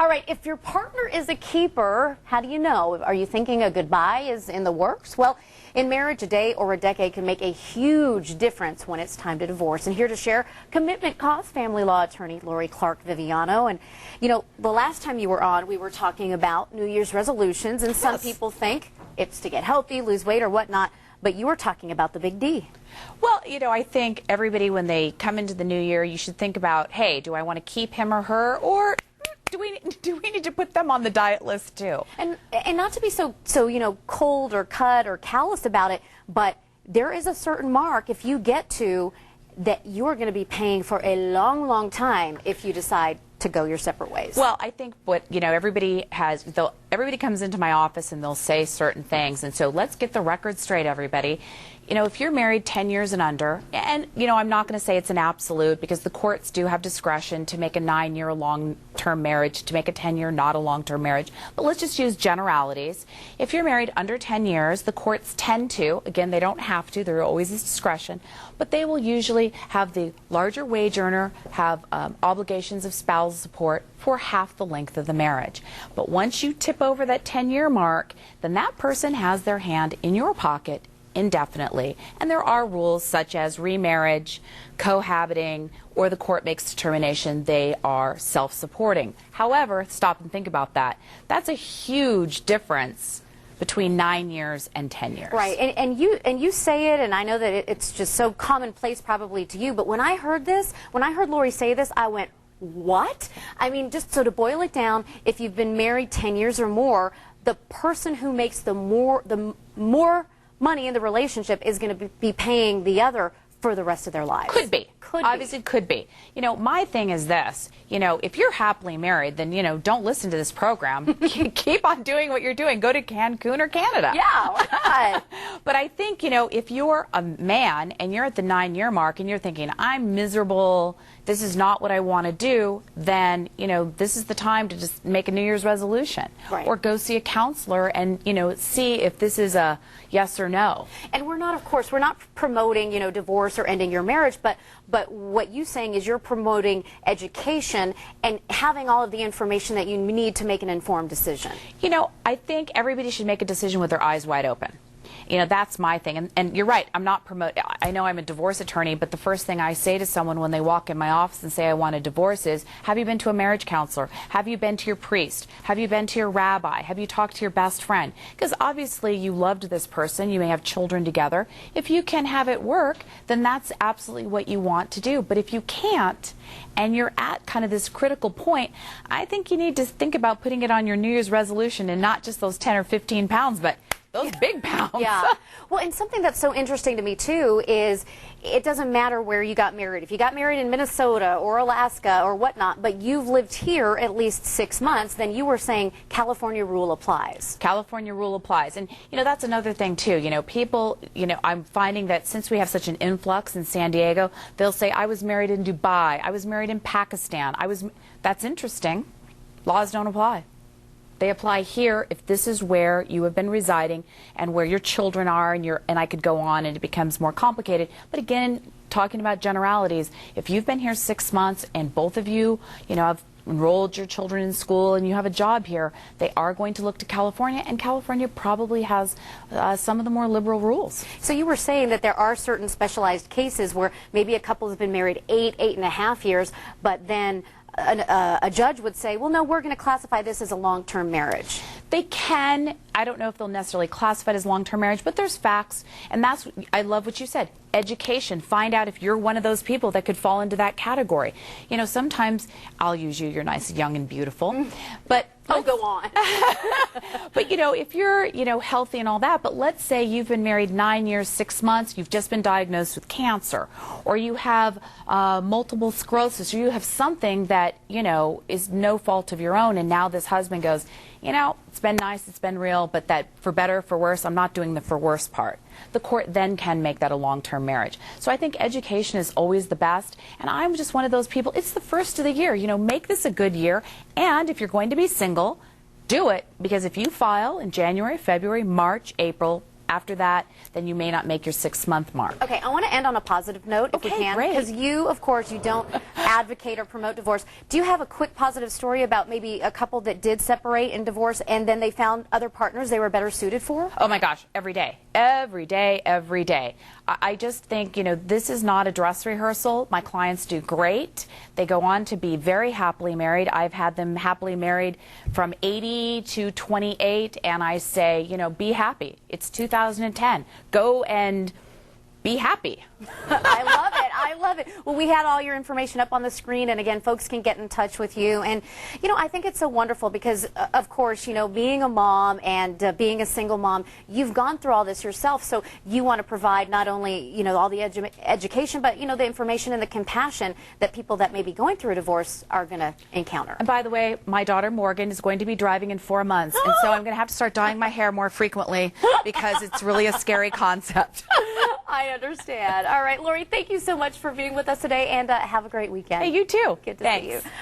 All right, if your partner is a keeper, how do you know? Are you thinking a goodbye is in the works? Well, in marriage, a day or a decade can make a huge difference when it's time to divorce. And here to share, commitment costs, family law attorney Lori Clark Viviano. And, you know, the last time you were on, we were talking about New Year's resolutions, and some people think it's to get healthy, lose weight, or whatnot. But you were talking about the big D. Well, you know, I think everybody, when they come into the new year, you should think about, hey, do I want to keep him or her, or do we need to put them on the diet list too? And not to be so you know, cold or cut or callous about it, but there is a certain mark if you get to that you're going to be paying for a long, long time if you decide to go your separate ways. Well, I think what, you know, everybody comes into my office and they'll say certain things, and so let's get the record straight, everybody. You know, if you're married 10 years and under, and, you know, I'm not going to say it's an absolute because the courts do have discretion to make a 9-year long-term marriage, to make a 10-year not a long-term marriage, but let's just use generalities. If you're married under 10 years, the courts tend to, again, they don't have to, there always is discretion, but they will usually have the larger wage earner have obligations of spousal support for half the length of the marriage. But once you tip over that 10-year mark, then that person has their hand in your pocket indefinitely. And there are rules such as remarriage, cohabiting, or the court makes determination they are self-supporting. However, stop and think about that. That's a huge difference between 9 years and 10 years. Right, and you say it, and I know that it's just so commonplace probably to you, but when I heard Lori say this, I went, what? I mean, just so to boil it down, if you've been married 10 years or more, the person who makes the more money in the relationship is going to be paying the other for the rest of their lives. Could be. Obviously could be. You know, my thing is this, you know, if you're happily married, then, you know, don't listen to this program. Keep on doing what you're doing. Go to Cancun or Canada. Yeah, why not? But I think, you know, if you're a man and you're at the 9-year mark and you're thinking, I'm miserable, this is not what I want to do, then, you know, this is the time to just make a New Year's resolution. Right. Or go see a counselor and, you know, see if this is a yes or no. And we're not, of course, we're not promoting, you know, divorce or ending your marriage, but what you're saying is you're promoting education and having all of the information that you need to make an informed decision. You know, I think everybody should make a decision with their eyes wide open. You know, that's my thing. And you're right, I'm not promoting. I know I'm a divorce attorney, but the first thing I say to someone when they walk in my office and say I want a divorce is, have you been to a marriage counselor? Have you been to your priest? Have you been to your rabbi? Have you talked to your best friend? Because obviously you loved this person, you may have children together. If you can have it work, then that's absolutely what you want to do. But if you can't, and you're at kind of this critical point, I think you need to think about putting it on your New Year's resolution, and not just those 10 or 15 pounds, but those big pounds. Yeah. Well, and something that's so interesting to me, too, is it doesn't matter where you got married. If you got married in Minnesota or Alaska or whatnot, but you've lived here at least 6 months, then you were saying California rule applies. California rule applies. And, you know, that's another thing, too. You know, people, you know, I'm finding that since we have such an influx in San Diego, they'll say, I was married in Dubai, I was married in Pakistan. That's interesting. Laws don't apply. They apply here if this is where you have been residing and where your children are, and I could go on, and it becomes more complicated. But again, talking about generalities, if you've been here 6 months and both of you, you know, have enrolled your children in school and you have a job here, they are going to look to California, and California probably has some of the more liberal rules. So you were saying that there are certain specialized cases where maybe a couple has been married 8.5 years, but then a judge would say, well, no, we're going to classify this as a long-term marriage. They can. I don't know if they'll necessarily classify it as long-term marriage, but there's facts, and that's, I love what you said, education. Find out if you're one of those people that could fall into that category. You know, sometimes, I'll use you, you're nice, young, and beautiful, but oh, go on. But, you know, if you're, you know, healthy and all that, but let's say you've been married 9 years, 6 months, you've just been diagnosed with cancer, or you have multiple sclerosis, or you have something that, you know, is no fault of your own, and now this husband goes, you know, it's been nice, it's been real, but that for better, for worse, I'm not doing the for worse part. The court then can make that a long-term marriage. So I think education is always the best, and I'm just one of those people, it's the first of the year, you know, make this a good year, and if you're going to be single, do it, because if you file in January, February, March, April, After that, then you may not make your 6-month mark. Okay, I want to end on a positive note, if we Okay, can, great. because you, of course, you don't advocate or promote divorce. Do you have a quick positive story about maybe a couple that did separate and divorce, and then they found other partners they were better suited for? Oh my gosh, every day. Every day, every day. I just think, this is not a dress rehearsal. My clients do great. They go on to be very happily married. I've had them happily married from 80 to 28, and I say, be happy. It's 2010. Go and be happy. I love it. I love it. Well, we had all your information up on the screen, and again, folks can get in touch with you. And, I think it's so wonderful because, of course, being a mom and being a single mom, you've gone through all this yourself, so you want to provide not only, all the education, but, the information and the compassion that people that may be going through a divorce are going to encounter. And by the way, my daughter Morgan is going to be driving in 4 months, and so I'm going to have to start dyeing my hair more frequently because it's really a scary concept. I understand. All right, Lori, thank you so much for being with us today, and have a great weekend. Hey, you too. Good to Thanks. see you.